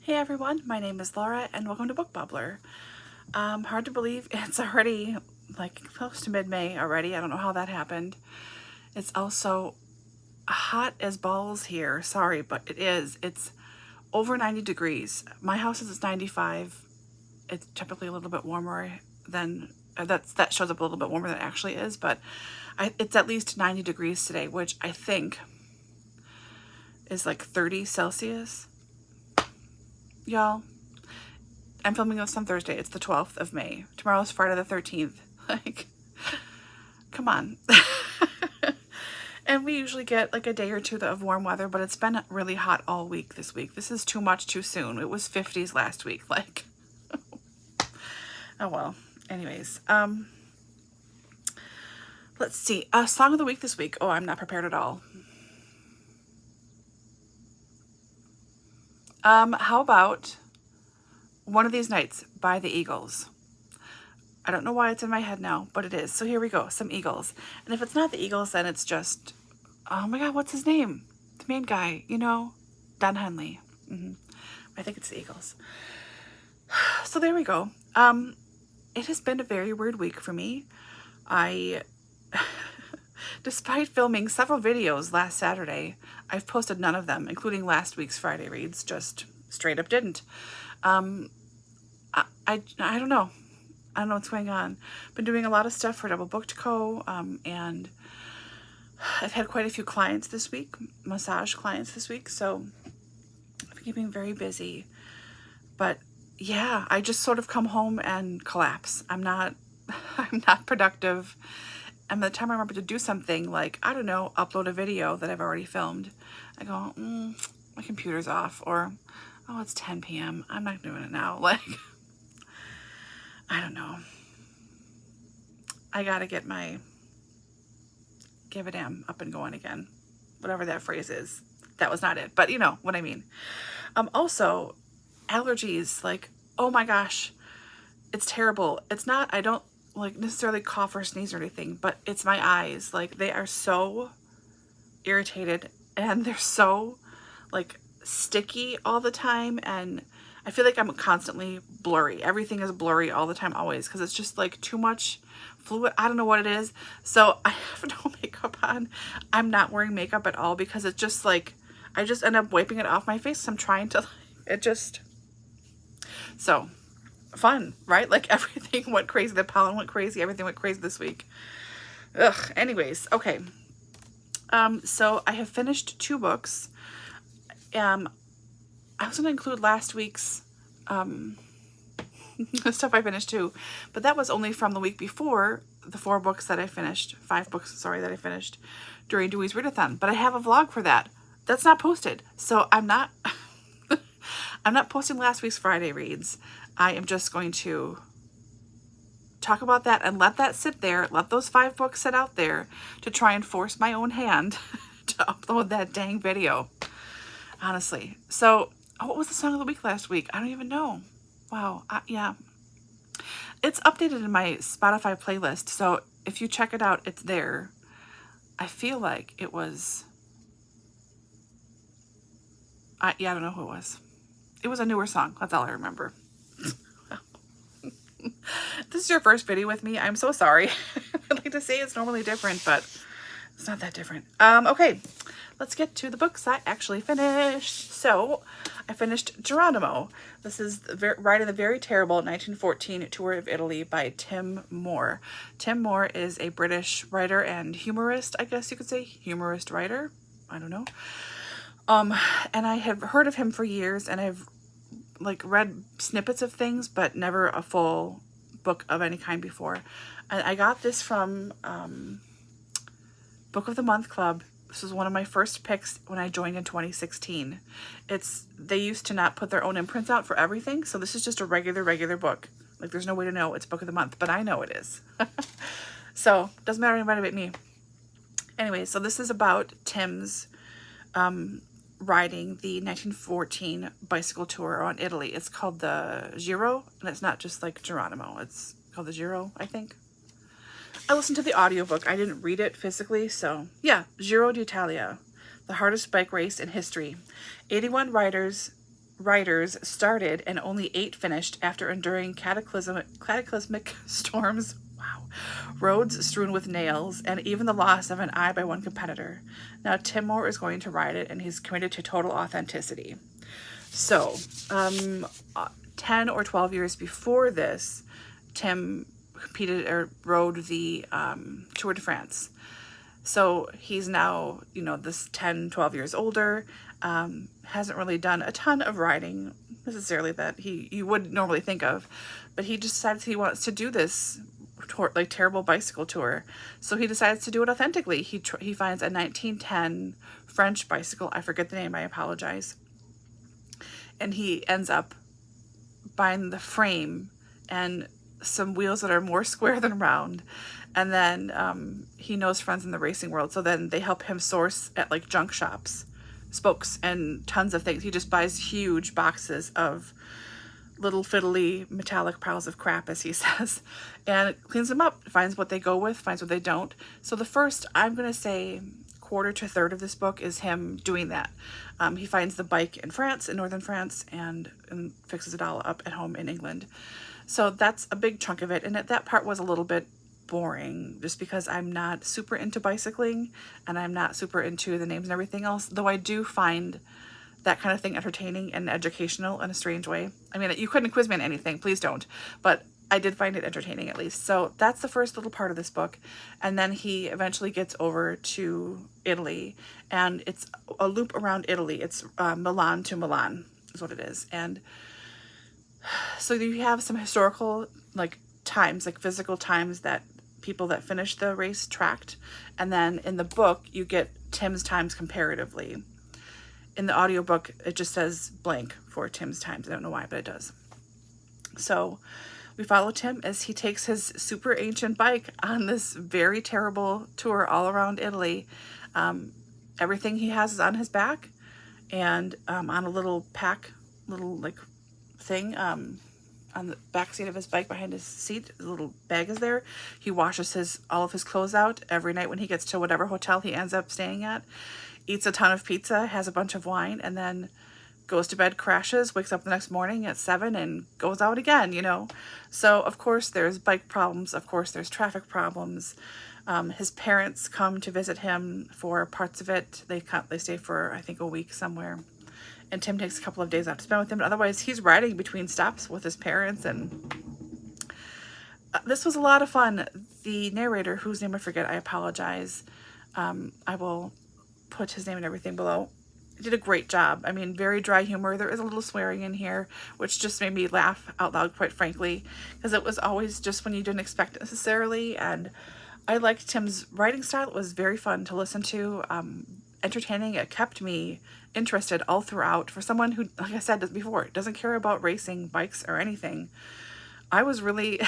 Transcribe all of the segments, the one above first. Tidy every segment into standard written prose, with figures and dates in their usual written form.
Hey everyone, my name is Laura and welcome to Book Bubbler. Hard to believe it's already like close to mid-May already. I don't know how that happened. It's also hot as balls here. Sorry, but it is. It's over 90 degrees. My house is 95. It's typically a little bit warmer than, that shows up a little bit warmer than it actually is, but it's at least 90 degrees today, which I think is like 30 Celsius. Y'all, I'm filming this on Thursday. It's the 12th of May. Tomorrow's Friday the 13th. Like, come on. And we usually get like a day or two of warm weather, but it's been really hot all week this week. This is too much too soon. It was 50s last week. Like, oh well. Anyways, let's see. Song of the week this week. Oh, I'm not prepared at all. How about One of These Nights by the Eagles? I don't know why it's in my head now, but it is. So here we go, some Eagles. And if it's not the Eagles, then it's just, oh my God, what's his name? The main guy, you know, Don Henley. I think it's the Eagles. So there we go. It has been a very weird week for me. Despite filming several videos last Saturday, I've posted none of them, including last week's Friday reads, just straight up didn't. I don't know. I don't know what's going on. Been doing a lot of stuff for Double Booked Co. And I've had quite a few clients this week, massage clients this week, so I've been keeping very busy. But yeah, I just sort of come home and collapse. I'm not productive. And by the time I remember to do something like, I don't know, upload a video that I've already filmed, I go, my computer's off, or, oh, it's 10 p.m. I'm not doing it now. Like, I don't know. I gotta get my give a damn up and going again. Whatever that phrase is. That was not it, but you know what I mean. Also, allergies, like, oh my gosh, it's terrible. It's not, I don't like necessarily cough or sneeze or anything, but it's my eyes. Like, they are so irritated and they're so like sticky all the time, and I feel like I'm constantly blurry. Everything is blurry all the time, always, because it's just like too much fluid. I don't know what it is. So I have no makeup on. I'm not wearing makeup at all because it's just like, I just end up wiping it off my face. I'm trying to, it just, so fun, right? Like, everything went crazy. The pollen went crazy. Everything went crazy this week. Ugh. Anyways, okay. So I have finished 2 books. I was going to include last week's stuff I finished too, but that was only from the week before, the 4 books that I finished, 5 books, sorry, that I finished during Dewey's Readathon. But I have a vlog for that. That's not posted, so I'm not I'm not posting last week's Friday reads. I am just going to talk about that and let that sit there, let those 5 books sit out there to try and force my own hand to upload that dang video. Honestly. So, what was the song of the week last week? I don't even know. Wow. Yeah. It's updated in my Spotify playlist, so if you check it out, it's there. I feel like it was... yeah, I don't know who it was. It was a newer song. That's all I remember. This is your first video with me. I'm so sorry. I'd like to say it's normally different, but it's not that different. Okay, let's get to the books I actually finished. So, I finished Gironimo. This is Writing the Very Terrible 1914 Tour of Italy by Tim Moore. Tim Moore is a British writer and humorist, I guess you could say. Humorist writer? I don't know. And I have heard of him for years, and I've like read snippets of things, but never a full book of any kind before. And I got this from Book of the Month Club. This was one of my first picks when I joined in 2016. They used to not put their own imprints out for everything, so this is just a regular book. Like, there's no way to know it's Book of the Month, but I know it is. So, doesn't matter anybody but me. Anyway, so this is about Tim's riding the 1914 bicycle tour on Italy. It's called the Giro, and it's not just like Gironimo. It's called the Giro, I think. I listened to the audiobook. I didn't read it physically, so yeah. Giro d'Italia, the hardest bike race in history. 81 riders writers started and only 8 finished after enduring cataclysmic storms, wow, roads strewn with nails, and even the loss of an eye by one competitor. Now Tim Moore is going to write it, and he's committed to total authenticity. So, 10 or 12 years before this, Tim competed or rode the Tour de France. So he's now, this 10, 12 years older, hasn't really done a ton of riding necessarily that you would normally think of, but he decides he wants to do this terrible bicycle tour. So he decides to do it authentically. He finds a 1910 French bicycle. I forget the name, I apologize. And he ends up buying the frame and some wheels that are more square than round. And then he knows friends in the racing world, so then they help him source at like junk shops, spokes, and tons of things. He just buys huge boxes of little fiddly metallic piles of crap, as he says, and cleans them up, finds what they go with, finds what they don't. So the first, I'm going to say, quarter to third of this book is him doing that. He finds the bike in France, in northern France, and fixes it all up at home in England. So that's a big chunk of it, and that part was a little bit boring just because I'm not super into bicycling and I'm not super into the names and everything else, though I do find that kind of thing entertaining and educational in a strange way. I mean, you couldn't quiz me on anything, please don't, but I did find it entertaining at least. So that's the first little part of this book, and then he eventually gets over to Italy, and it's a loop around Italy. It's Milan to Milan is what it is. And so you have some historical times, like physical times that people that finished the race tracked, and then in the book you get Tim's times comparatively. In the audiobook it just says blank for Tim's times. I don't know why, but it does. So we follow Tim as he takes his super ancient bike on this very terrible tour all around Italy. Everything he has is on his back, and on a little thing on the back seat of his bike behind his seat. The little bag is there. He washes all of his clothes out every night when he gets to whatever hotel he ends up staying at, eats a ton of pizza, has a bunch of wine, and then goes to bed, crashes, wakes up the next morning at 7 and goes out again, So of course there's bike problems, of course there's traffic problems. His parents come to visit him for parts of it. They stay for I think a week somewhere, and Tim takes a couple of days off to spend with them, but otherwise he's riding between stops with his parents. And this was a lot of fun. The narrator, whose name I forget, I apologize, I will put his name and everything below, did a great job. I mean, very dry humor. There is a little swearing in here, which just made me laugh out loud, quite frankly, because it was always just when you didn't expect it necessarily. And I liked Tim's writing style. It was very fun to listen to, entertaining. It kept me interested all throughout. For someone who, like I said before, doesn't care about racing, bikes, or anything, I was really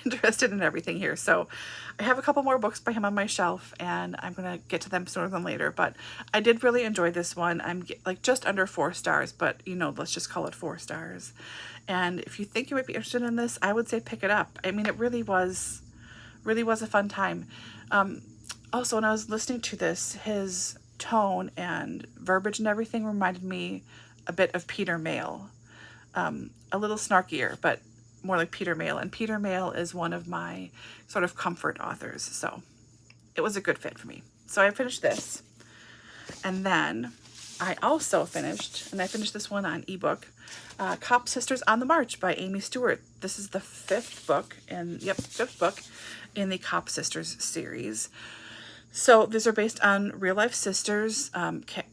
interested in everything here. So I have a couple more books by him on my shelf, and I'm going to get to them sooner than later. But I did really enjoy this one. I'm just under 4 stars, but let's just call it 4 stars. And if you think you might be interested in this, I would say pick it up. I mean, it really was a fun time. Also, when I was listening to this, his tone and verbiage and everything reminded me a bit of Peter Mayle. A little snarkier, but more like Peter Mayle. And Peter Mayle is one of my sort of comfort authors, so it was a good fit for me. So I finished this, and then I also finished this one on ebook, Kopp Sisters on the March by Amy Stewart. This is the 5th book in the Kopp Sisters series. So these are based on real life sisters,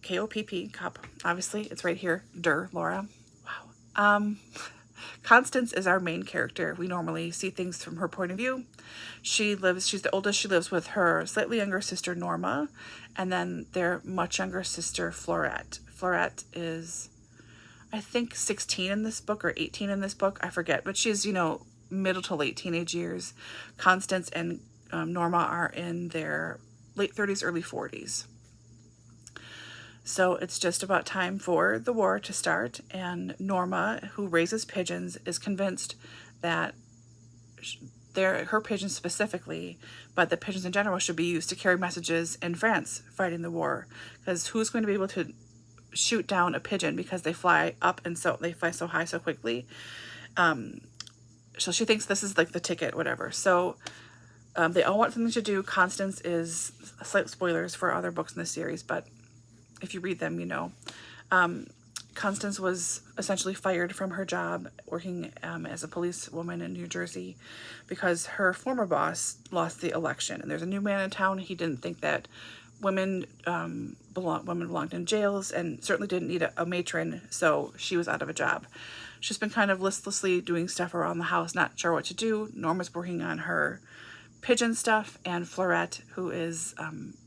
K-O-P-P, Kopp, obviously, it's right here, Laura. Wow. Constance is our main character. We normally see things from her point of view. She's the oldest. She lives with her slightly younger sister, Norma, and then their much younger sister, Florette. Florette is, I think, 16 in this book or 18 in this book. I forget, but she's, middle to late teenage years. Constance and Norma are in their late 30s, early 40s. So it's just about time for the war to start, and Norma, who raises pigeons, is convinced that her pigeons specifically, but the pigeons in general, should be used to carry messages in France fighting the war, because who's going to be able to shoot down a pigeon because they fly up and so they fly so high so quickly. So she thinks this is like the ticket, whatever. So they all want something to do. Constance is, slight spoilers for other books in the series, but if you read them, you know. Constance was essentially fired from her job working as a policewoman in New Jersey because her former boss lost the election. And there's a new man in town. He didn't think that women belonged in jails, and certainly didn't need a matron, so she was out of a job. She's been kind of listlessly doing stuff around the house, not sure what to do. Norma's working on her pigeon stuff, and Florette, who is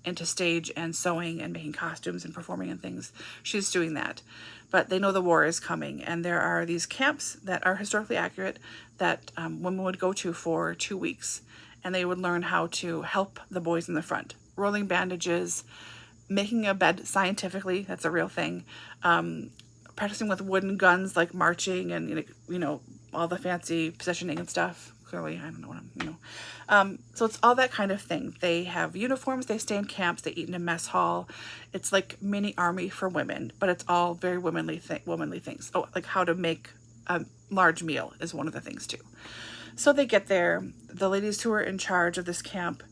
into stage and sewing and making costumes and performing and things, she's doing that. But they know the war is coming, and there are these camps that are historically accurate that women would go to for 2 weeks, and they would learn how to help the boys in the front. Rolling bandages, making a bed scientifically, that's a real thing, practicing with wooden guns, like marching and, you know, all the fancy positioning and stuff. Clearly, I don't know what I'm, you know. So it's all that kind of thing. They have uniforms, they stay in camps, they eat in a mess hall. It's like mini army for women, but it's all very womanly things. Oh, like how to make a large meal is one of the things too. So they get there. The ladies who are in charge of this camp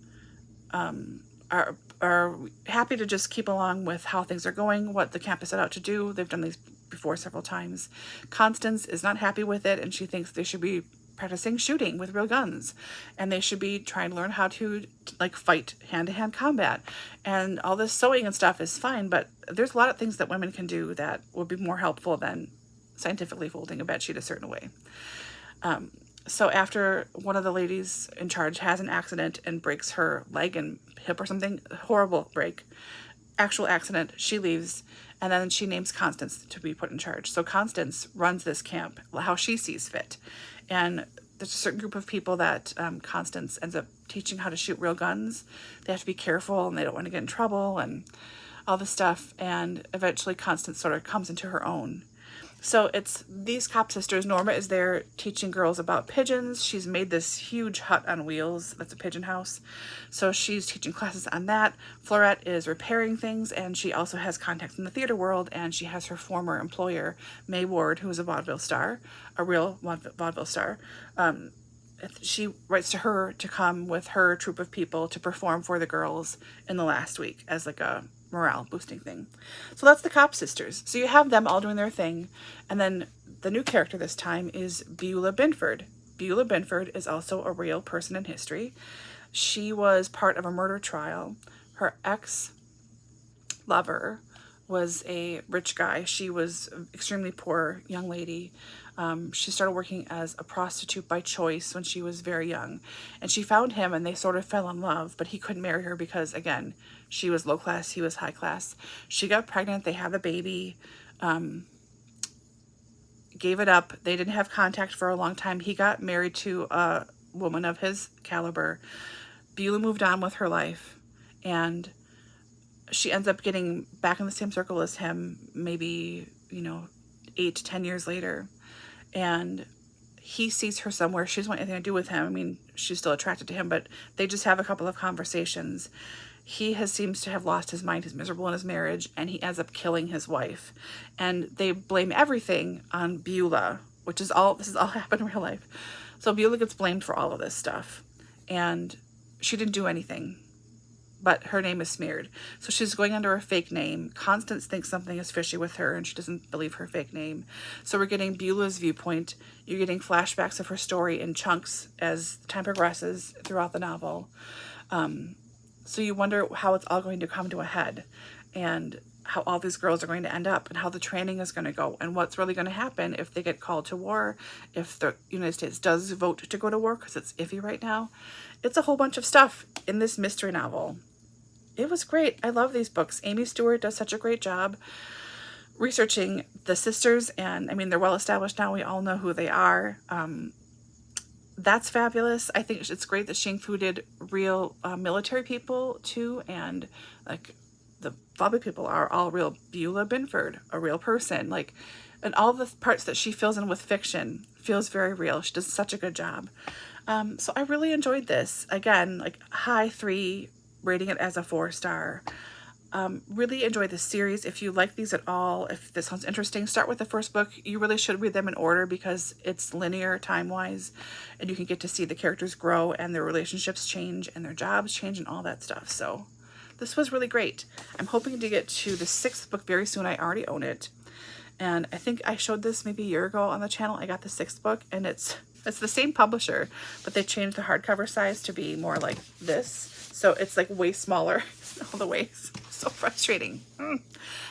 are happy to just keep along with how things are going, what the camp is set out to do. They've done these before several times. Constance is not happy with it, and she thinks they should be practicing shooting with real guns, and they should be trying to learn how to like fight hand-to-hand combat. And all this sewing and stuff is fine, but there's a lot of things that women can do that would be more helpful than scientifically folding a bedsheet a certain way. So after one of the ladies in charge has an accident and breaks her leg and hip or something, horrible break, actual accident, she leaves, and then she names Constance to be put in charge. So Constance runs this camp how she sees fit. And there's a certain group of people that Constance ends up teaching how to shoot real guns. They have to be careful, and they don't want to get in trouble and all this stuff. And eventually Constance sort of comes into her own. So it's these Kopp sisters. Norma is there teaching girls about pigeons. She's made this huge hut on wheels. That's a pigeon house. So she's teaching classes on that. Florette is repairing things, and she also has contacts in the theater world, and she has her former employer, May Ward, who is a vaudeville star, a real vaudeville star. She writes to her to come with her troupe of people to perform for the girls in the last week as like a morale boosting thing. So that's the Kopp sisters. So you have them all doing their thing, and then the new character this time is Beulah Binford. Beulah Binford is also a real person in history. She was part of a murder trial. Her ex-lover was a rich guy. She was an extremely poor young lady. She started working as a prostitute by choice when she was very young, and she found him, and they sort of fell in love, but he couldn't marry her because, again, she was low class, he was high class. She got pregnant, they had a baby, gave it up. They didn't have contact for a long time. He got married to a woman of his caliber. Beulah moved on with her life, and she ends up getting back in the same circle as him, maybe, 8 to 10 years later. And he sees her somewhere. She doesn't want anything to do with him. I mean, she's still attracted to him, but they just have a couple of conversations. He seems to have lost his mind. He's miserable in his marriage, and he ends up killing his wife. And they blame everything on Beulah, this is all happened in real life. So Beulah gets blamed for all of this stuff, and she didn't do anything, but her name is smeared. So she's going under a fake name. Constance thinks something is fishy with her, and she doesn't believe her fake name. So we're getting Beulah's viewpoint. You're getting flashbacks of her story in chunks as time progresses throughout the novel. So you wonder how it's all going to come to a head, and how all these girls are going to end up, and how the training is going to go, and what's really going to happen if they get called to war, if the United States does vote to go to war, because it's iffy right now. It's a whole bunch of stuff in this mystery novel. It was great. I love these books. Amy Stewart does such a great job researching the sisters, and I mean, they're well established now. We all know who they are. That's fabulous. I think it's great that she included real military people too, and like the lobby people are all real. Beulah Binford, a real person, and all the parts that she fills in with fiction feels very real. She does such a good job. So I really enjoyed this. Again, high 3, rating it as a 4-star. Really enjoy this series. If you like these at all, if this sounds interesting, start with the first book. You really should read them in order because it's linear time-wise, and you can get to see the characters grow and their relationships change and their jobs change and all that stuff. So this was really great. I'm hoping to get to the 6th book very soon. I already own it. And I think I showed this maybe a year ago on the channel. I got the 6th book, and it's the same publisher, but they changed the hardcover size to be more like this. So it's like way smaller all the ways. So frustrating.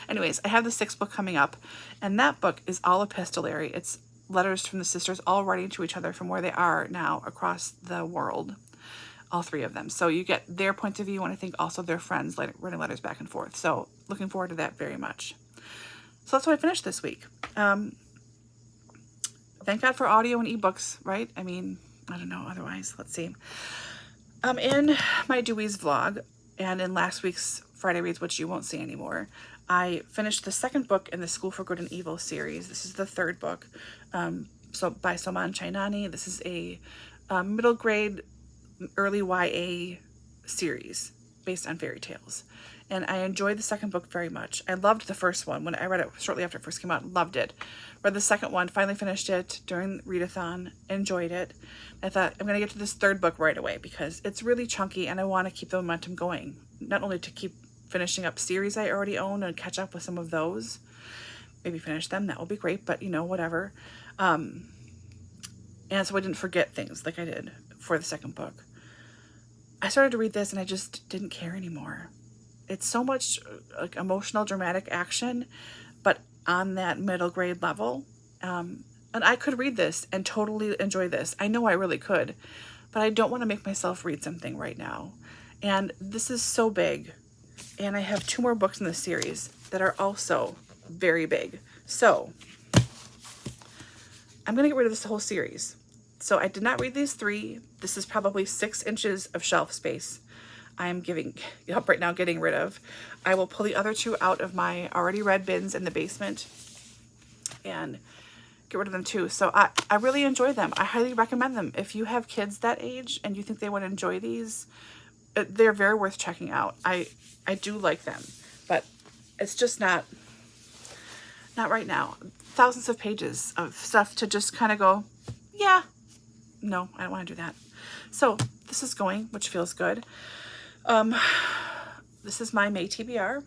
Anyways, I have the 6th book coming up, and that book is all epistolary. It's letters from the sisters all writing to each other from where they are now across the world, all 3 of them. So you get their points of view, and I think also their friends writing letters back and forth. So looking forward to that very much. So that's what I finished this week. Thank God for audio and ebooks, right? I mean, I don't know otherwise. Let's see. In my Dewey's vlog and in last week's Friday Reads, which you won't see anymore, I finished the 2nd book in the School for Good and Evil series. This is the 3rd book, so by Soman Chainani. This is a middle grade, early YA series based on fairy tales. And I enjoyed the 2nd book very much. I loved the first one. When I read it shortly after it first came out, loved it. Read the 2nd one, finally finished it during readathon, enjoyed it. I thought, I'm going to get to this 3rd book right away because it's really chunky and I want to keep the momentum going. Not only to keep finishing up series I already own and catch up with some of those. Maybe finish them, that would be great, but you know, whatever. And so I didn't forget things like I did for the 2nd book. I started to read this and I just didn't care anymore. It's so much like emotional, dramatic action, but on that middle grade level. And I could read this and totally enjoy this. I know I really could, but I don't want to make myself read something right now. And this is so big. And I have 2 more books in this series that are also very big. So I'm going to get rid of this whole series. So I did not read these 3. This is probably 6 inches of shelf space I'm giving up right now, getting rid of. I will pull the other 2 out of my already read bins in the basement and get rid of them too. So I really enjoy them. I highly recommend them. If you have kids that age and you think they would enjoy these, they're very worth checking out. I do like them, but it's just not right now. Thousands of pages of stuff to just kind of go, yeah, no, I don't want to do that. So this is going, which feels good. This is my May TBR.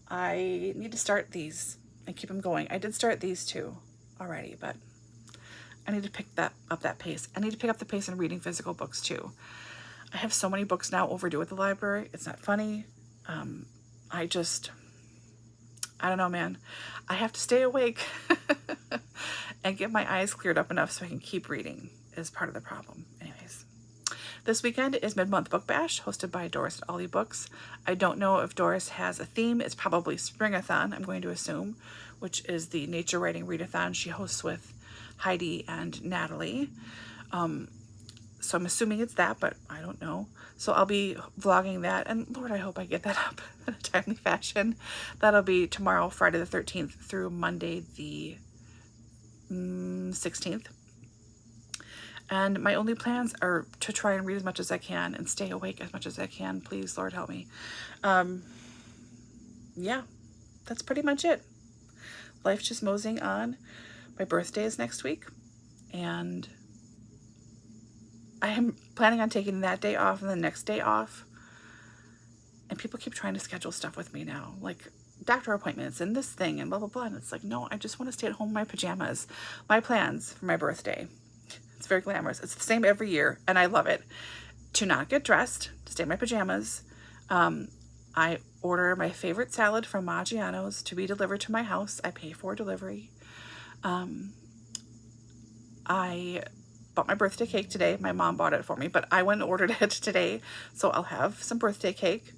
I need to start these and keep them going. I did start these 2 already, but I need to pick up that pace. I need to pick up the pace in reading physical books too. I have so many books now overdue at the library. It's not funny. I don't know, man. I have to stay awake and get my eyes cleared up enough so I can keep reading is part of the problem. Anyways. This weekend is Mid-Month Book Bash, hosted by Doris at Ollie Books. I don't know if Doris has a theme. It's probably Springathon, I'm going to assume, which is the nature writing readathon she hosts with Heidi and Natalie. So I'm assuming it's that, but I don't know. So I'll be vlogging that, and Lord, I hope I get that up in a timely fashion. That'll be tomorrow, Friday the 13th, through Monday the 16th. And my only plans are to try and read as much as I can and stay awake as much as I can. Please, Lord, help me. Yeah, that's pretty much it. Life's just moseying on. My birthday is next week, and I am planning on taking that day off and the next day off. And people keep trying to schedule stuff with me now, like doctor appointments and this thing and blah, blah, blah. And it's like, no, I just want to stay at home in my pajamas. My plans for my birthday. It's very glamorous. It's the same every year, and I love it. To not get dressed, to stay in my pajamas. I order my favorite salad from Maggiano's to be delivered to my house. I pay for delivery. I bought my birthday cake today. My mom bought it for me, but I went and ordered it today. So I'll have some birthday cake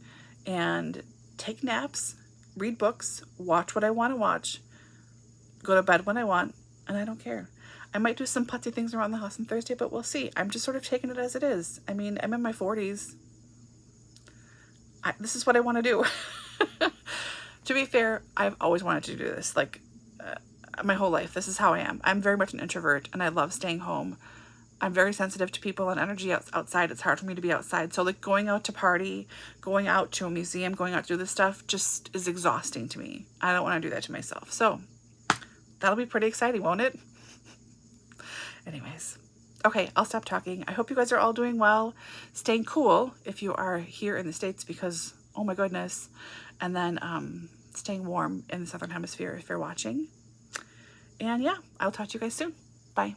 and take naps, read books, watch what I want to watch, go to bed when I want, and I don't care. I might do some putty things around the house on Thursday, but we'll see. I'm just sort of taking it as it is. I mean, I'm in my 40s. This is what I want to do. To be fair, I've always wanted to do this, like my whole life. This is how I am. I'm very much an introvert, and I love staying home. I'm very sensitive to people and energy outside. It's hard for me to be outside. So like going out to party, going out to a museum, going out to do this stuff just is exhausting to me. I don't want to do that to myself. So that'll be pretty exciting, won't it? Anyways, okay, I'll stop talking. I hope you guys are all doing well, staying cool if you are here in the States because, oh my goodness, and then staying warm in the Southern Hemisphere if you're watching. And yeah, I'll talk to you guys soon. Bye.